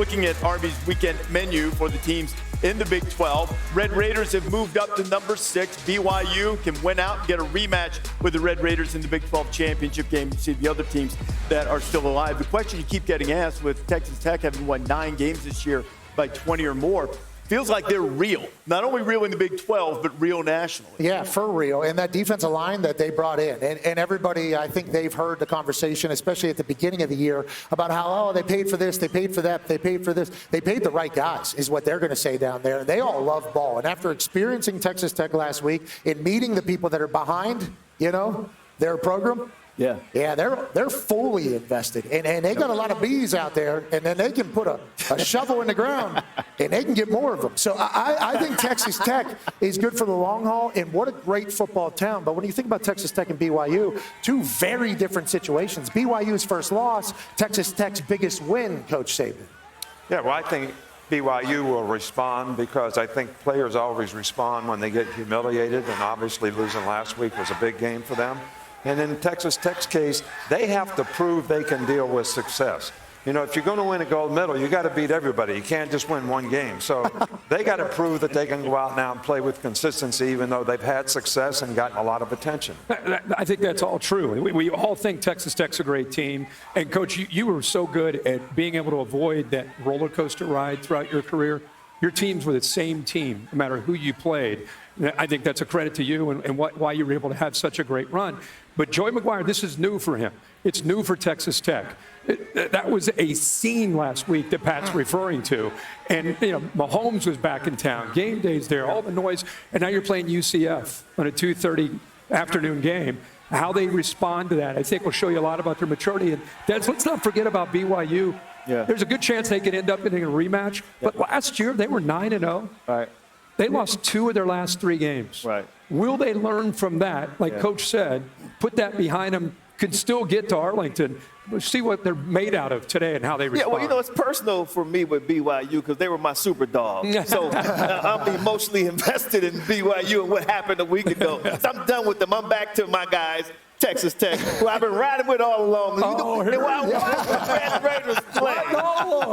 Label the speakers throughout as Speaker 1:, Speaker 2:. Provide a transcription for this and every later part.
Speaker 1: looking at Army's weekend menu for the teams in the Big 12. Red Raiders have moved up to number 6. BYU can win out and get a rematch with the Red Raiders in the Big 12 championship game. You see the other teams that are still alive. The question you keep getting asked with Texas Tech having won 9 games this year by 20 or more, feels like they're real. Not only real in the Big 12, but real nationally.
Speaker 2: Yeah, for real. And that defensive line that they brought in. And everybody, I think they've heard the conversation, especially at the beginning of the year, about how, they paid for this, they paid for that, they paid for this. They paid the right guys, is what they're going to say down there. They all love ball. And after experiencing Texas Tech last week and meeting the people that are behind, their program, Yeah, they're fully invested, and they got a lot of bees out there, and then they can put a shovel in the ground, and they can get more of them. So I think Texas Tech is good for the long haul, and what a great football town. But when you think about Texas Tech and BYU, 2 very different situations. BYU's first loss, Texas Tech's biggest win, Coach Saban.
Speaker 3: Yeah, well, I think BYU will respond because I think players always respond when they get humiliated, and obviously losing last week was a big game for them. And in Texas Tech's case, they have to prove they can deal with success. If you're going to win a gold medal, you got to beat everybody. You can't just win one game. So they got to prove that they can go out now and play with consistency, even though they've had success and gotten a lot of attention.
Speaker 4: I think that's all true. We all think Texas Tech's a great team. And, Coach, you were so good at being able to avoid that roller coaster ride throughout your career. Your teams were the same team, no matter who you played. I think that's a credit to you and why you were able to have such a great run. But Joey McGuire, this is new for him. It's new for Texas Tech. That was a scene last week that Pat's referring to. And, Mahomes was back in town. Game day's there, all the noise. And now you're playing UCF on a 2:30 afternoon game. How they respond to that, I think, will show you a lot about their maturity. And let's not forget about BYU. Yeah. There's a good chance they could end up in a rematch. But last year, they were 9-0.
Speaker 5: Right.
Speaker 4: They lost 2 of their last 3 games.
Speaker 5: Right.
Speaker 4: Will they learn from that? Like Coach said, put that behind them, can still get to Arlington. See what they're made out of today and how they respond.
Speaker 1: Yeah, well, it's personal for me with BYU because they were my super dog. So I'm emotionally invested in BYU and what happened a week ago. So I'm done with them. I'm back to my guys, Texas Tech, who I've been riding with all along. And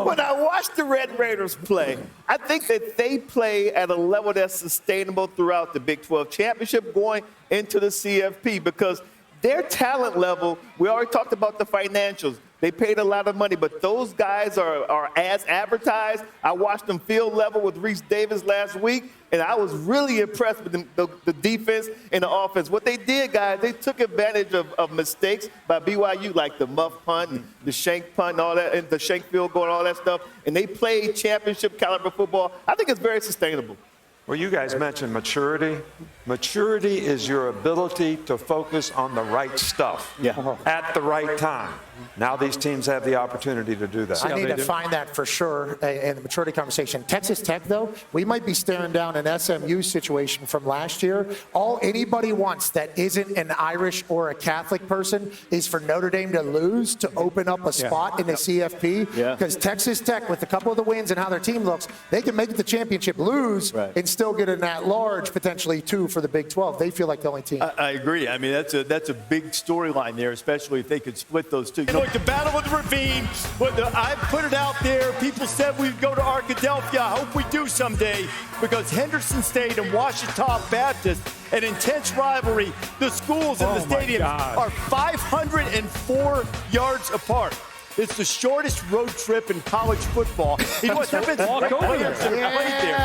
Speaker 1: when I watched the Red Raiders play, I think that they play at a level that's sustainable throughout the Big 12 championship going into the CFP because their talent level, we already talked about the financials. They paid a lot of money, but those guys are as advertised. I watched them field level with Rece Davis last week, and I was really impressed with the defense and the offense. What they did, guys, they took advantage of mistakes by BYU, like the muff punt, and the shank punt, and all that, and the shank field goal and all that stuff, and they played championship caliber football. I think it's very sustainable.
Speaker 3: Well, you guys mentioned maturity. Maturity is your ability to focus on the right stuff at the right time. Now these teams have the opportunity to do that.
Speaker 2: I need to find that for sure in the maturity conversation. Texas Tech, though, we might be staring down an SMU situation from last year. All anybody wants that isn't an Irish or a Catholic person is for Notre Dame to lose to open up a spot in the CFP. Because Texas Tech, with a couple of the wins and how their team looks, they can make it the championship, lose, and still get an at-large, potentially 2 for the Big 12. They feel like the only team.
Speaker 1: I agree. I mean, that's a big storyline there, especially if they could split those two. Look, the battle of the ravine. I put it out there. People said we'd go to Arkadelphia. I hope we do someday because Henderson State and Ouachita Baptist, an intense rivalry. The schools in the stadium are 504 yards apart. It's the shortest road trip in college football. You know what? There have been some great players that have played there.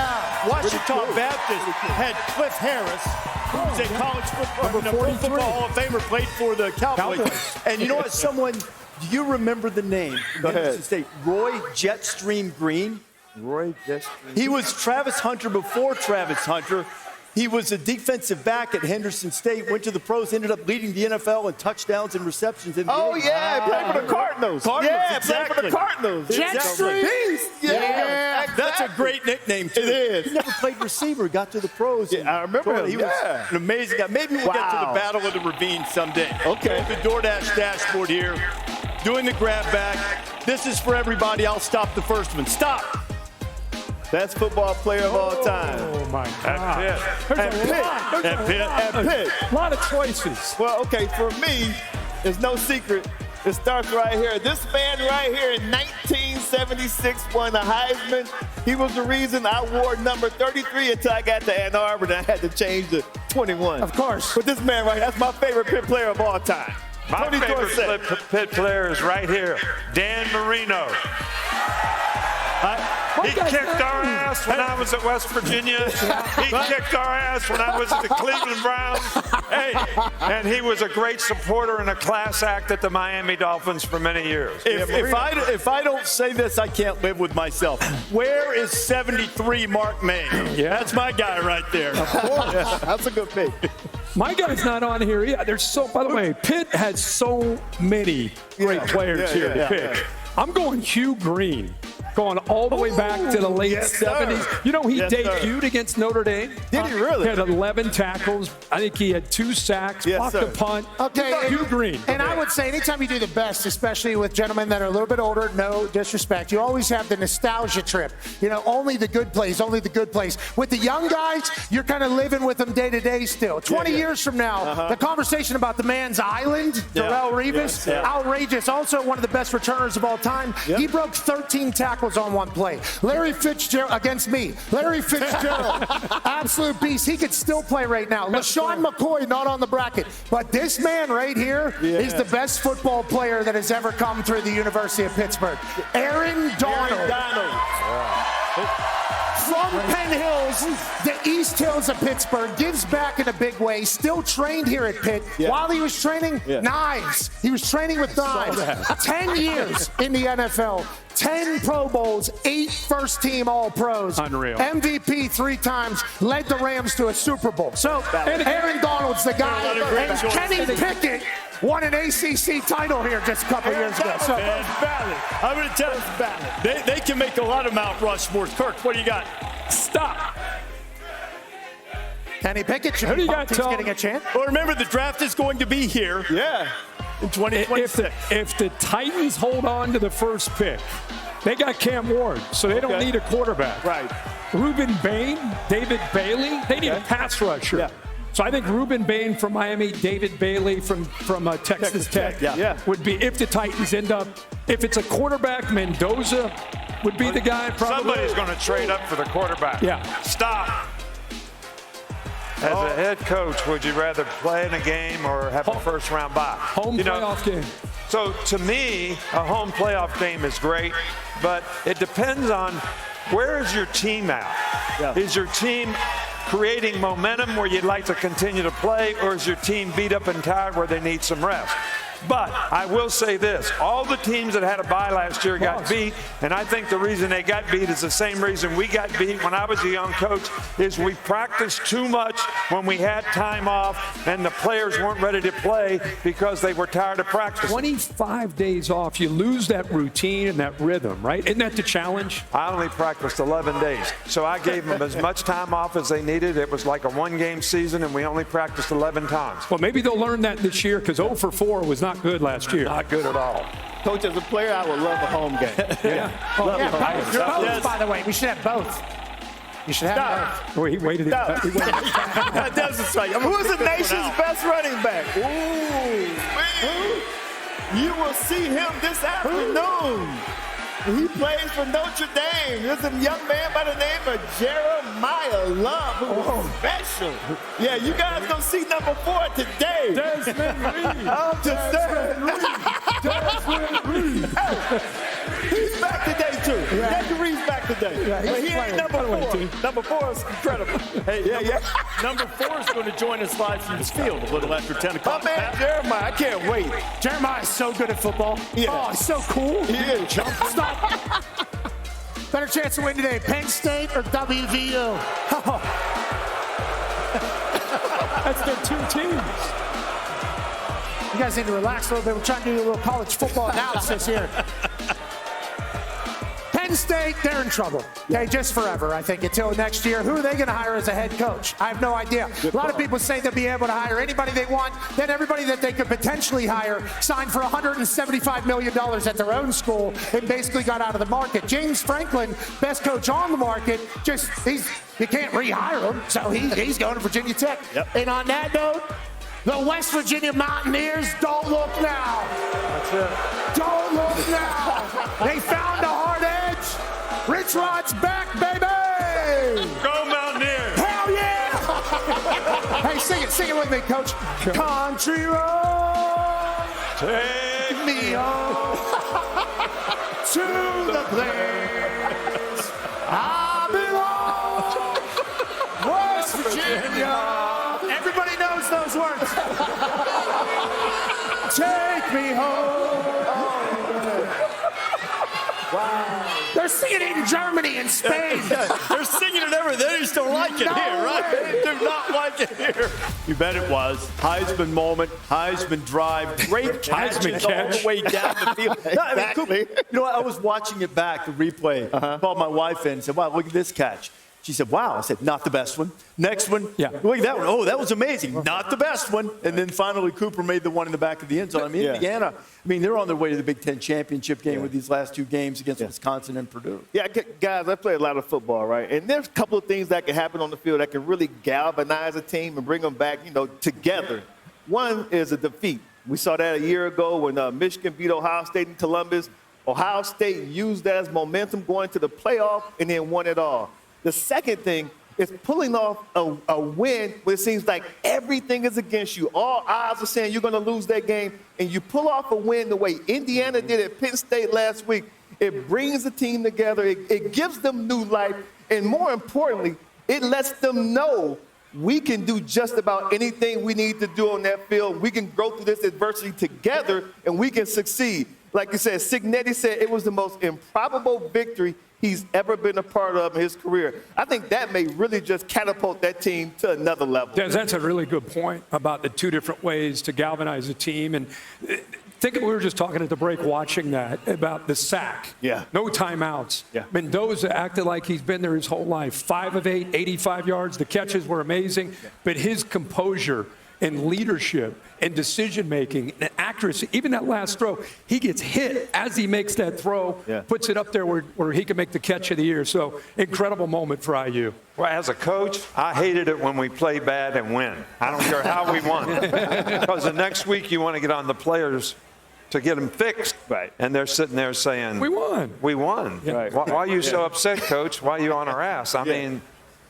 Speaker 1: Ouachita Baptist had Cliff Harris, who's a college football Hall of Famer, played for the Cowboys. And you know what? Do you remember the name? Henderson State, Roy Jetstream Green.
Speaker 5: Roy Jetstream.
Speaker 1: He was Travis Hunter before Travis Hunter. He was a defensive back at Henderson State, went to the pros, ended up leading the NFL in touchdowns and receptions in the game.
Speaker 2: He played for the Cardinals.
Speaker 1: Exactly.
Speaker 2: Played for the Cardinals.
Speaker 1: Jetstream. That's a great nickname, too.
Speaker 2: It is.
Speaker 1: He never played receiver, got to the pros.
Speaker 2: Yeah, I remember him.
Speaker 1: He was an amazing guy. Maybe we'll get to the Battle of the Ravine someday.
Speaker 2: Okay.
Speaker 1: The DoorDash dashboard here, doing the grab back. This is for everybody. I'll stop the first one. Stop. Best football player of all time.
Speaker 4: Oh, my God.
Speaker 1: At Pitt.
Speaker 4: A lot of choices.
Speaker 1: Well, okay, for me, it's no secret. It starts right here. This man right here in 19 76, won a Heisman. He was the reason I wore number 33 until I got to Ann Arbor and I had to change to 21.
Speaker 2: Of course.
Speaker 1: But this man, right, that's my favorite Pitt player of all time.
Speaker 3: My favorite Pitt player is right here, Dan Marino. He kicked our ass when I was at West Virginia. He kicked our ass when I was at the Cleveland Browns. Hey, and he was a great supporter and a class act at the Miami Dolphins for many years.
Speaker 1: If I don't say this, I can't live with myself. Where is 73 Mark May? Yeah, that's my guy right there. Of course. Yeah, that's a good pick.
Speaker 4: My guy's not on here. Yeah, by the way, Pitt has so many great players here to pick. Yeah. I'm going Hugh Green. Going all the way back to the late 70s.
Speaker 1: Sir.
Speaker 4: You know, he debuted against Notre Dame.
Speaker 1: Did he really?
Speaker 4: He had 11 tackles. I think he had 2 sacks, blocked a punt.
Speaker 2: Okay,
Speaker 4: Hugh Green.
Speaker 2: And I would say anytime you do the best, especially with gentlemen that are a little bit older, no disrespect, you always have the nostalgia trip. You know, only the good plays, only the good plays. With the young guys, you're kind of living with them day to day still. 20 years from now, the conversation about the man's island, Darrelle Revis, outrageous. Also one of the best returners of all time. He broke 13 tackles on one play. Larry Fitzgerald against me. Larry Fitzgerald, absolute beast. He could still play right now. LaShawn McCoy not on the bracket, but this man right here is the best football player that has ever come through the University of Pittsburgh. Aaron Donald. From Penn Hills, the East Hills of Pittsburgh, gives back in a big way, still trained here at Pitt. While he was training, knives. He was training with knives. 10 years in the NFL, 10 Pro Bowls, 8 first-team All-Pros.
Speaker 4: Unreal.
Speaker 2: MVP 3 times, led the Rams to a Super Bowl. So Aaron Donald's the guy, and Kenny Pickett won an ACC title here just a couple years ago. So
Speaker 1: I'm going to tell you, they can make a lot of Mount Rushmores. Kirk, what do you got?
Speaker 4: Stop.
Speaker 2: Kenny Pickett should
Speaker 4: Who do
Speaker 2: be
Speaker 4: you got, Tom?
Speaker 2: getting a chance.
Speaker 1: Well, remember, the draft is going to be here. Yeah. In 2026.
Speaker 4: If the Titans hold on to the first pick, they got Cam Ward, so they don't need a quarterback.
Speaker 1: Right.
Speaker 4: Reuben Bain, David Bailey, they need a pass rusher. Yeah. So I think Reuben Bain from Miami, David Bailey from Texas Tech would be, if the Titans end up, if it's a quarterback, Mendoza would be the guy probably.
Speaker 3: Somebody's going to trade up for the quarterback.
Speaker 4: Yeah.
Speaker 3: Stop. As a head coach, would you rather play in a game or have a first-round bye?
Speaker 4: Home playoff game.
Speaker 3: So to me, a home playoff game is great, but it depends on where is your team at? Yeah. Is your team creating momentum where you'd like to continue to play, or is your team beat up and tired where they need some rest? But I will say this, all the teams that had a bye last year got beat, and I think the reason they got beat is the same reason we got beat when I was a young coach, is we practiced too much when we had time off, and the players weren't ready to play because they were tired of practice.
Speaker 4: 25 days off, you lose that routine and that rhythm, right? Isn't that the challenge?
Speaker 3: I only practiced 11 days, so I gave them as much time off as they needed. It was like a one-game season, and we only practiced 11 times.
Speaker 4: Well, maybe they'll learn that this year, because 0 for 4 was not good last year.
Speaker 3: Not good at all.
Speaker 1: Coach, as a player, I would love a home game.
Speaker 2: Both, by the way. We should have both. You should have both.
Speaker 4: He waited.
Speaker 1: That doesn't strike. Who's the nation's best running back? Ooh. You will see him this afternoon. He plays for Notre Dame. There's a young man by the name of Jeremiah Love, who's special. Yeah, you guys gonna see number 4 today.
Speaker 4: Desmond Reed.
Speaker 1: I'm just saying.
Speaker 4: Desmond Reed.
Speaker 1: He's back today too. Desmond Reed's back today. But he ain't number 4. Number 4 is incredible. Hey, number 4 is going to join us live from this field a little after 10 o'clock. My man Jeremiah, I can't wait.
Speaker 2: Jeremiah is so good at football. Yeah. Oh, he's so cool.
Speaker 1: He is.
Speaker 2: Stop. Better chance to win today, Penn State or WVU?
Speaker 4: That's their 2 teams.
Speaker 2: You guys need to relax a little bit. We're trying to do a little college football analysis here. Penn State, they're in trouble. Okay, just forever, I think, until next year. Who are they going to hire as a head coach? I have no idea. A lot of people say they'll be able to hire anybody they want. Then everybody that they could potentially hire signed for $175 million at their own school and basically got out of the market. James Franklin, best coach on the market, you can't rehire him, so he's going to Virginia Tech. Yep. And on that note, the West Virginia Mountaineers, don't look now.
Speaker 3: That's it.
Speaker 2: Don't look now. They found a hard Rich Rod's back, baby!
Speaker 3: Go Mountaineers!
Speaker 2: Hell yeah! Hey, sing it with me, Coach. Country road,
Speaker 3: Take
Speaker 2: me on to the place I belong, West Virginia. Everybody knows those words. Take me home. Wow. They're singing it in Germany and Spain.
Speaker 1: They're singing it everywhere. They just don't like it here, right? They do not like it here. You bet it was. Heisman moment, Heisman drive, great catches all the way down the field.
Speaker 2: Exactly.
Speaker 1: You know what? I was watching it back, the replay. Called my wife in and said, wow, look at this catch. She said, wow. I said, not the best one. Next one.
Speaker 4: Yeah.
Speaker 1: Look at that one. Oh, that was amazing. Not the best one. And then finally Cooper made the one in the back of the end zone. I mean, Indiana, they're on their way to the Big Ten championship game with these last two games against Wisconsin and Purdue.
Speaker 5: Yeah, guys, I play a lot of football, right? And there's a couple of things that can happen on the field that can really galvanize a team and bring them back, together. One is a defeat. We saw that a year ago when Michigan beat Ohio State in Columbus. Ohio State used that as momentum going to the playoff and then won it all. The second thing is pulling off a win where it seems like everything is against you. All odds are saying you're going to lose that game, and you pull off a win the way Indiana did at Penn State last week. It brings the team together. It gives them new life, and more importantly, it lets them know we can do just about anything we need to do on that field. We can go through this adversity together, and we can succeed. Like you said, Signetti said it was the most improbable victory he's ever been a part of in his career. I think that may really just catapult that team to another level.
Speaker 4: That's a really good point about the two different ways to galvanize a team. And think we were just talking at the break watching that about the sack.
Speaker 1: Yeah.
Speaker 4: No timeouts.
Speaker 1: Yeah.
Speaker 4: Mendoza acted like he's been there his whole life. 5 of 8, 85 yards. The catches were amazing. But his composure and leadership and decision-making and accuracy, even that last throw, he gets hit as he makes that throw, puts it up there where he can make the catch of the year. So incredible moment for IU.
Speaker 3: Well, as a coach, I hated it when we play bad and win. I don't care how we won. Because the next week you want to get on the players to get them fixed.
Speaker 5: Right.
Speaker 3: And they're sitting there saying,
Speaker 4: We won.
Speaker 3: We won.
Speaker 4: Yeah.
Speaker 3: Right. Why are you so upset, Coach? Why are you on our ass? I mean,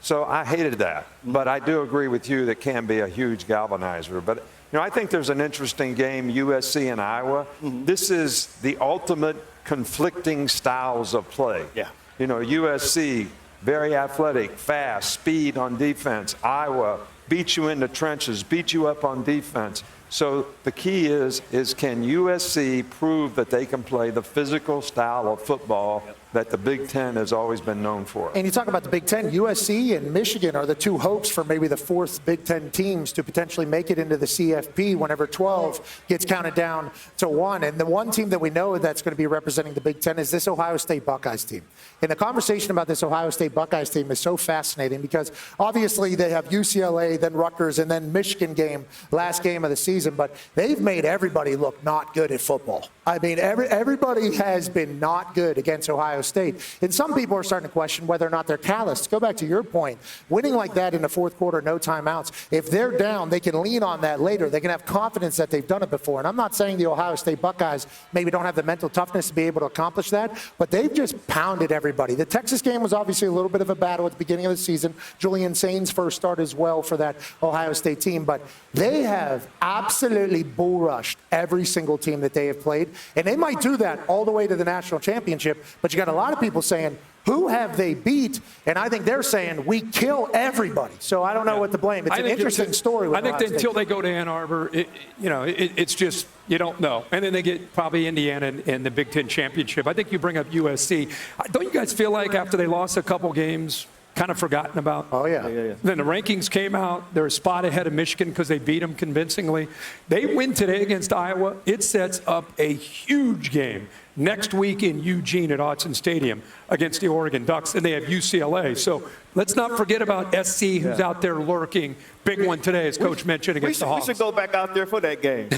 Speaker 3: so I hated that. But I do agree with you that can be a huge galvanizer. But, I think there's an interesting game, USC and Iowa. This is the ultimate conflicting styles of play.
Speaker 1: Yeah.
Speaker 3: USC, very athletic, fast, speed on defense. Iowa beat you in the trenches, beat you up on defense. So the key is can USC prove that they can play the physical style of football that the Big Ten has always been known for?
Speaker 2: And you talk about the Big Ten, USC and Michigan are the two hopes for maybe the fourth Big Ten teams to potentially make it into the CFP whenever 12 gets counted down to 1. And the one team that we know that's going to be representing the Big Ten is this Ohio State Buckeyes team. And the conversation about this Ohio State Buckeyes team is so fascinating because obviously they have UCLA, then Rutgers, and then Michigan game, last game of the season. But they've made everybody look not good at football. I mean, everybody has been not good against Ohio State. And some people are starting to question whether or not they're calloused. Go back to your point. Winning like that in the fourth quarter, no timeouts, if they're down, they can lean on that later. They can have confidence that they've done it before. And I'm not saying the Ohio State Buckeyes maybe don't have the mental toughness to be able to accomplish that, but they've just pounded everybody. The Texas game was obviously a little bit of a battle at the beginning of the season. Julian Sain's first start as well for that Ohio State team. But they have absolutely bull rushed every single team that they have played. And they might do that all the way to the national championship. But you got a lot of people saying, who have they beat? And I think they're saying, we kill everybody. So I don't know what to blame. It's an interesting story.
Speaker 4: I think until they go to Ann Arbor, it's just, you don't know. And then they get probably Indiana in the Big Ten championship. I think you bring up USC. Don't you guys feel like after they lost a couple games, kind of forgotten about?
Speaker 2: Oh, yeah.
Speaker 4: Then the rankings came out. They're a spot ahead of Michigan because they beat them convincingly. They win today against Iowa. It sets up a huge game next week in Eugene at Autzen Stadium against the Oregon Ducks, and they have UCLA. So let's not forget about SC, who's out there lurking. Big one today, as Coach mentioned, against the Hawks.
Speaker 5: We should go back out there for that game.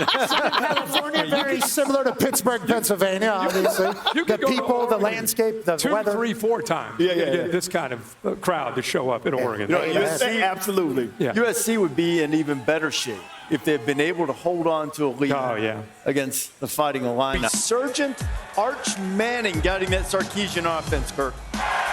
Speaker 2: California, very similar to Pittsburgh, Pennsylvania, obviously. The people, the landscape, the
Speaker 4: 2,
Speaker 2: weather.
Speaker 4: 3, 4 times. Get this kind of crowd to show up in Oregon.
Speaker 1: USC, absolutely.
Speaker 4: Yeah.
Speaker 1: USC would be in even better shape if they've been able to hold on to a lead against the Fighting Illini. Resurgent Arch Manning guiding that Sarkisian offense, Kirk.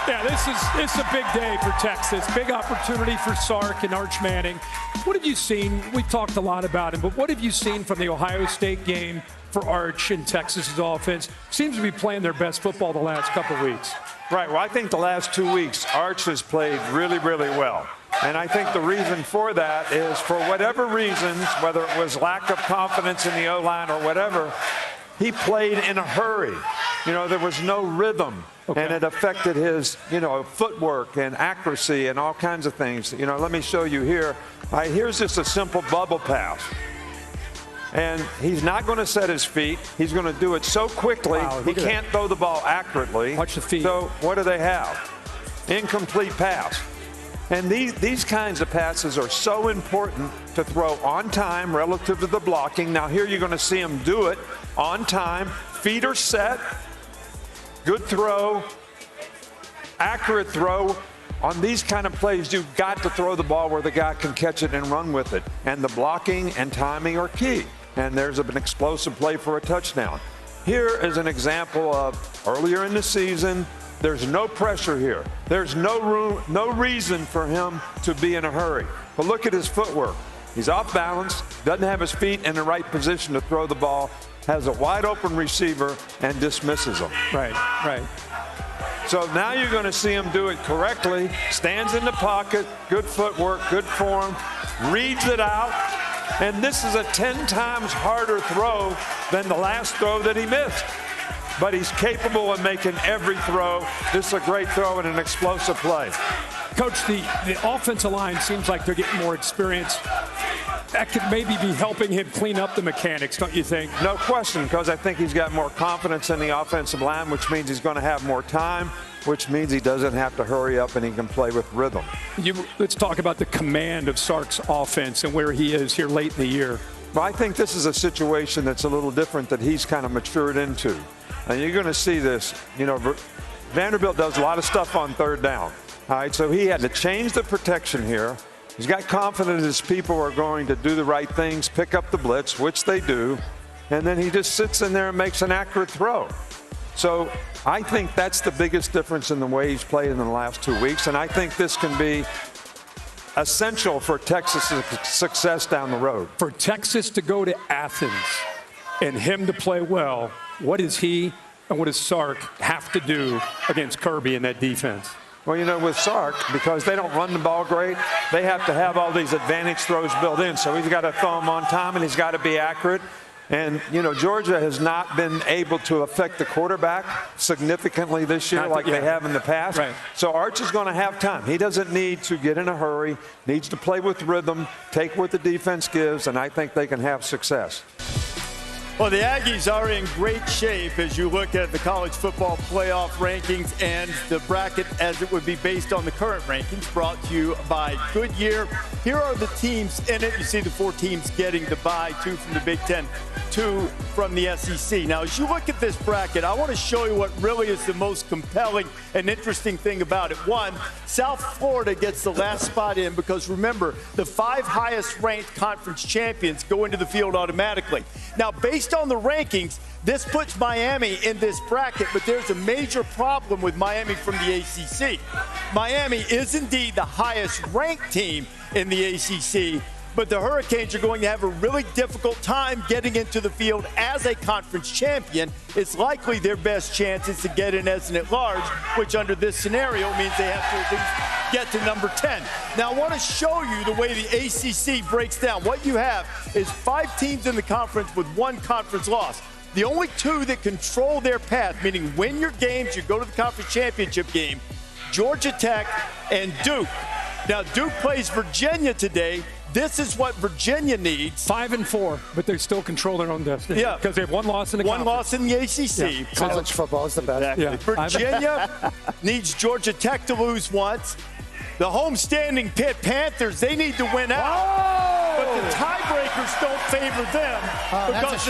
Speaker 4: Yeah, this is a big day for Texas. Big opportunity for Sark and Arch Manning. What have you seen? We've talked a lot about him, but what have you seen from the Ohio State game for Arch and Texas's offense? Seems to be playing their best football the last couple weeks.
Speaker 3: Right. Well, I think the last 2 weeks, Arch has played really, really well. And I think the reason for that is, for whatever reasons, whether it was lack of confidence in the O-line or whatever, he played in a hurry. You know, there was no rhythm. Okay. And it affected his, footwork and accuracy and all kinds of things. Let me show you here. Here's just a simple bubble pass. And he's not going to set his feet. He's going to do it so quickly, he can't throw the ball accurately.
Speaker 4: Watch the feet.
Speaker 3: So what do they have? Incomplete pass. And these kinds of passes are so important to throw on time relative to the blocking. Now here you're going to see him do it on time. Feet are set. Good throw. Accurate throw. On these kind of plays, you've got to throw the ball where the guy can catch it and run with it. And the blocking and timing are key. And there's an explosive play for a touchdown. Here is an example of earlier in the season. There's no pressure here. There's no reason for him to be in a hurry. But look at his footwork. He's off balance, doesn't have his feet in the right position to throw the ball, has a wide open receiver, and dismisses him.
Speaker 4: Right.
Speaker 3: So now you're going to see him do it correctly, stands in the pocket, good footwork, good form, reads it out, and this is a 10 times harder throw than the last throw that he missed. But he's capable of making every throw. This is a great throw and an explosive play.
Speaker 4: Coach, the offensive line seems like they're getting more experience. That could maybe be helping him clean up the mechanics, don't you think?
Speaker 3: No question, because I think he's got more confidence in the offensive line, which means he's going to have more time, which means he doesn't have to hurry up and he can play with rhythm.
Speaker 4: Let's talk about the command of Sark's offense and where he is here late in the year.
Speaker 3: Well, I think this is a situation that's a little different that he's kind of matured into. And you're going to see this. Vanderbilt does a lot of stuff on third down. All right, so he had to change the protection here. He's got confidence his people are going to do the right things, pick up the blitz, which they do, and then he just sits in there and makes an accurate throw. So I think that's the biggest difference in the way he's played in the last 2 weeks, and I think this can be essential for Texas' success down the road.
Speaker 4: For Texas to go to Athens and him to play well, what does he and what does Sark have to do against Kirby in that defense?
Speaker 3: Well, with Sark, because they don't run the ball great, they have to have all these advantage throws built in. So he's got to throw them on time, and he's got to be accurate. And, Georgia has not been able to affect the quarterback significantly this year they have in the past.
Speaker 4: Right.
Speaker 3: So Arch is going to have time. He doesn't need to get in a hurry, needs to play with rhythm, take what the defense gives, and I think they can have success.
Speaker 1: Well, the Aggies are in great shape as you look at the college football playoff rankings and the bracket as it would be based on the current rankings, brought to you by Goodyear. Here are the teams in it. You see the 4 teams getting the bye, 2 from the Big Ten, 2 from the SEC. Now, as you look at this bracket, I want to show you what really is the most compelling and interesting thing about it. 1, South Florida gets the last spot in because, remember, the 5 highest ranked conference champions go into the field automatically. Now, based on the rankings, this puts Miami in this bracket, but there's a major problem with Miami from the ACC. Miami is indeed the highest ranked team in the ACC, but the Hurricanes are going to have a really difficult time getting into the field as a conference champion. It's likely their best chance is to get in as an at-large, which under this scenario means they have to at least get to number 10. Now, I want to show you the way the ACC breaks down. What you have is 5 teams in the conference with 1 conference loss. The only 2 that control their path, meaning win your games, you go to the conference championship game, Georgia Tech and Duke. Now, Duke plays Virginia today. This is what Virginia needs.
Speaker 4: 5 and 4, but they still control their own destiny.
Speaker 1: Yeah.
Speaker 4: Because they have 1 loss in the conference.
Speaker 1: 1 loss in the ACC.
Speaker 2: Yeah. College football is the best.
Speaker 1: Exactly.
Speaker 4: Yeah.
Speaker 1: Virginia needs Georgia Tech to lose once. The homestanding Pitt Panthers, they need to win out. But the tiebreakers don't favor them because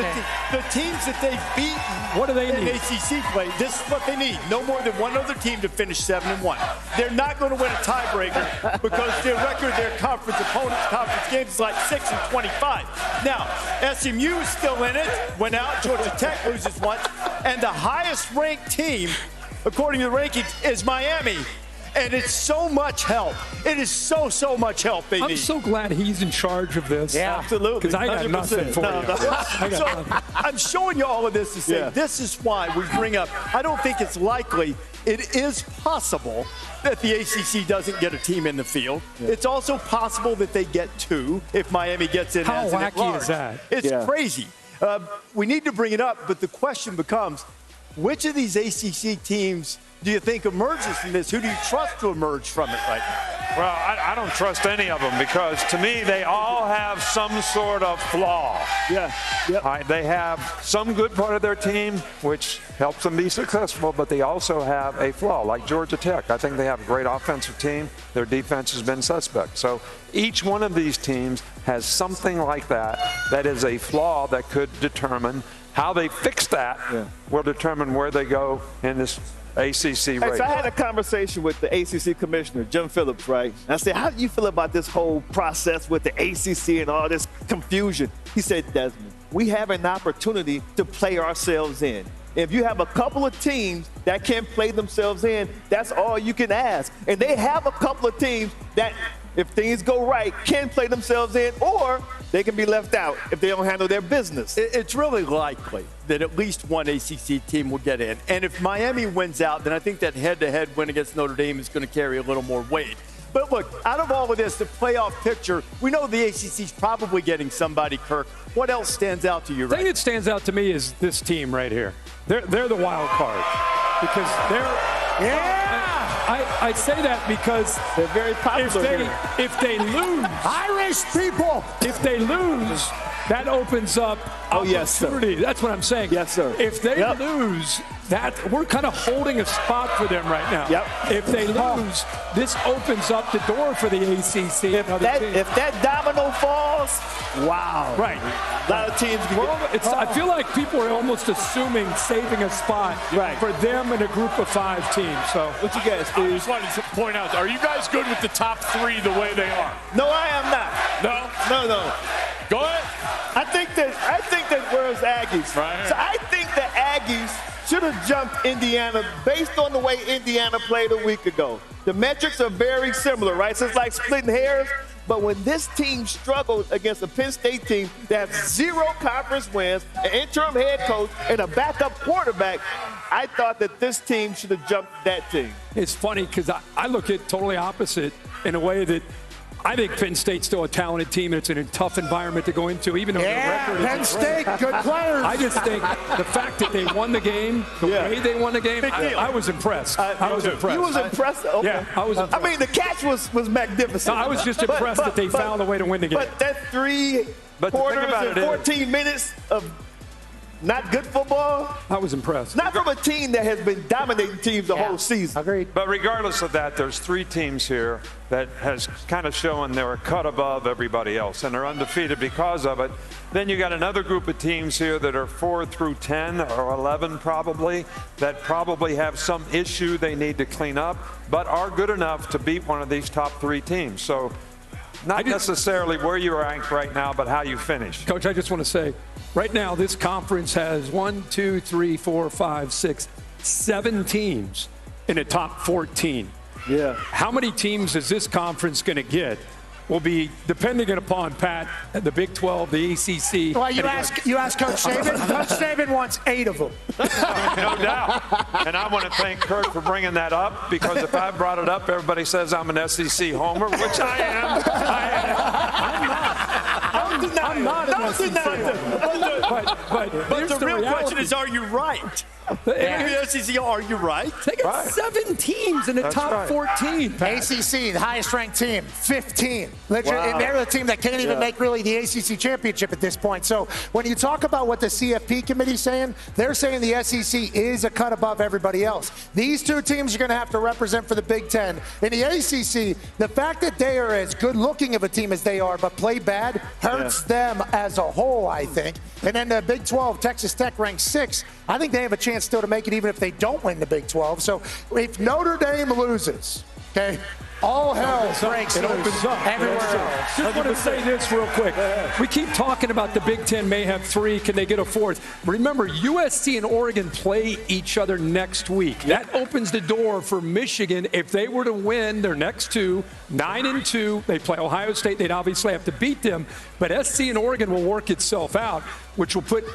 Speaker 1: the teams that they've beaten
Speaker 4: what do they need?
Speaker 1: in ACC play, this is what they need. No more than one other team to finish 7-1. They're not going to win a tiebreaker because their record, their conference opponents, conference games is like 6-25. Now, SMU is still in it, went out, Georgia Tech loses once, and the highest ranked team, according to the rankings, is Miami. And it's so much help. It is so much help they need.
Speaker 4: I'm so glad he's in charge of this.
Speaker 1: Yeah, absolutely.
Speaker 4: Because I got nothing for you. I got nothing.
Speaker 1: I'm showing you all of this to say this is why we bring up. I don't think it's likely. It is possible that the ACC doesn't get a team in the field. Yeah. It's also possible that they get two if Miami gets in.
Speaker 4: How
Speaker 1: as
Speaker 4: wacky is that?
Speaker 1: It's crazy. We need to bring it up, but the question becomes, which of these ACC teams do you think emerges from this? Who do you trust to emerge from it right now?
Speaker 3: Well, I don't trust any of them because, to me, they all have some sort of flaw.
Speaker 5: Yeah. Yep.
Speaker 3: They have some good part of their team, which helps them be successful, but they also have a flaw, like Georgia Tech. I think they have a great offensive team. Their defense has been suspect. So each one of these teams has something like that that is a flaw that could determine how they fix that will determine where they go in this ACC race.
Speaker 5: So I had a conversation with the ACC commissioner, Jim Phillips, right? And I said, how do you feel about this whole process with the ACC and all this confusion? He said, Desmond, we have an opportunity to play ourselves in. If you have a couple of teams that can play themselves in, that's all you can ask. And they have a couple of teams that, if things go right, can play themselves in, or they can be left out if they don't handle their business.
Speaker 1: It's really likely that at least one ACC team will get in. And if Miami wins out, then I think that head-to-head win against Notre Dame is going to carry a little more weight. But look, out of all of this, the playoff picture, we know the ACC's probably getting somebody, Kirk. What else stands out to you?
Speaker 4: The thing that stands out to me is this team right here. They're the wild card because they're I say that because
Speaker 5: they're very popular.
Speaker 4: If they lose,
Speaker 2: Irish people,
Speaker 4: if they lose, that opens up opportunity.
Speaker 5: Yes, sir.
Speaker 4: That's what I'm saying.
Speaker 5: Yes, sir.
Speaker 4: If they lose, that we're kind of holding a spot for them right now.
Speaker 5: Yep.
Speaker 4: If they lose, this opens up the door for the ACC.
Speaker 5: If that domino falls, wow.
Speaker 4: Right.
Speaker 5: A lot of teams can
Speaker 4: I feel like people are almost assuming saving a spot for them in a group of 5 teams. So
Speaker 5: what you guys do?
Speaker 6: I just wanted to point out, are you guys good with the top 3 the way they are?
Speaker 5: No, I am not. No.
Speaker 6: Go ahead.
Speaker 5: I think that where's Aggies.
Speaker 6: Right.
Speaker 5: So I think the Aggies should have jumped Indiana based on the way Indiana played a week ago. The metrics are very similar, right? So it's like splitting hairs. But when this team struggled against a Penn State team that has 0 conference wins, an interim head coach, and a backup quarterback, I thought that this team should have jumped that team.
Speaker 4: It's funny because I look at it totally opposite in a way that I think Penn State's still a talented team, and it's in a tough environment to go into, even though their record
Speaker 2: Penn
Speaker 4: isn't
Speaker 2: State,
Speaker 4: great.
Speaker 2: good players.
Speaker 4: I just think the fact that they won the game, the way they won the game, I was impressed. I was impressed.
Speaker 5: You was impressed? Okay.
Speaker 4: Yeah, I was impressed.
Speaker 5: I mean, the catch was magnificent.
Speaker 4: No, I was just impressed that they found a way to win the game.
Speaker 5: But that 3 quarters and 14 minutes of not good football.
Speaker 4: I was impressed.
Speaker 5: Not from a team that has been dominating teams the whole season.
Speaker 2: Agreed.
Speaker 3: But regardless of that, there's 3 teams here that has kind of shown they're a cut above everybody else, and they're undefeated because of it. Then you got another group of teams here that are 4 through 10 or 11 probably, that probably have some issue they need to clean up, but are good enough to beat one of these top 3 teams. So not necessarily where you rank right now, but how you finish.
Speaker 4: Coach, I just want to say, right now this conference has 1, 2, 3, 4, 5, 6, 7 teams in the top 14.
Speaker 5: Yeah.
Speaker 4: How many teams is this conference going to get will be depending upon, Pat, the Big 12, the ACC.
Speaker 2: Well, you ask Coach Saban. Coach Saban wants 8 of them.
Speaker 3: No doubt. And I want to thank Kirk for bringing that up, because if I brought it up, everybody says I'm an SEC homer, which I am.
Speaker 4: I'm not an SEC homer. But
Speaker 1: the real question is, are you right? The SEC, are you right?
Speaker 4: They got 7 teams in the top 14.
Speaker 2: ACC, the highest ranked team, 15. And they're the team that can't even make really the ACC Championship at this point. So when you talk about what the CFP committee is saying, they're saying the SEC is a cut above everybody else. These two teams are going to have to represent for the Big Ten. In the ACC, the fact that they are as good looking of a team as they are, but play bad, hurts them as a whole, I think. And then the Big 12, Texas Tech ranked 6. I think they have a chance still to make it even if they don't win the Big 12. So if Notre Dame loses, okay, all hell breaks loose everywhere else.
Speaker 4: Just want to say this real quick. We keep talking about the Big Ten may have 3. Can they get a 4th? Remember, USC and Oregon play each other next week. That opens the door for Michigan. If they were to win their next 2, 9-2, they play Ohio State. They'd obviously have to beat them. But SC and Oregon will work itself out, which will put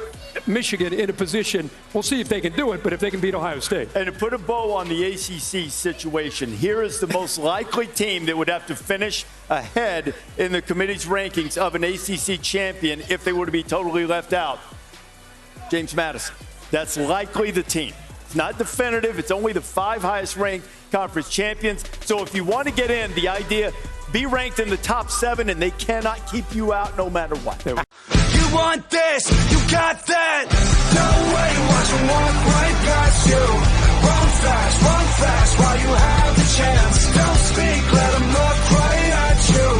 Speaker 4: Michigan in a position. We'll see if they can do it, but if they can beat Ohio State.
Speaker 1: And to put a bow on the ACC situation, here is the most likely team that would have to finish ahead in the committee's rankings of an ACC champion if they were to be totally left out. James Madison. That's likely the team. It's not definitive. It's only the 5 highest ranked conference champions. So if you want to get in, the idea, be ranked in the top 7, and they cannot keep you out no matter what.
Speaker 7: You want this, you got that. No way, watch them walk right past you. Run fast while you have the chance. Don't speak, let them look right at you.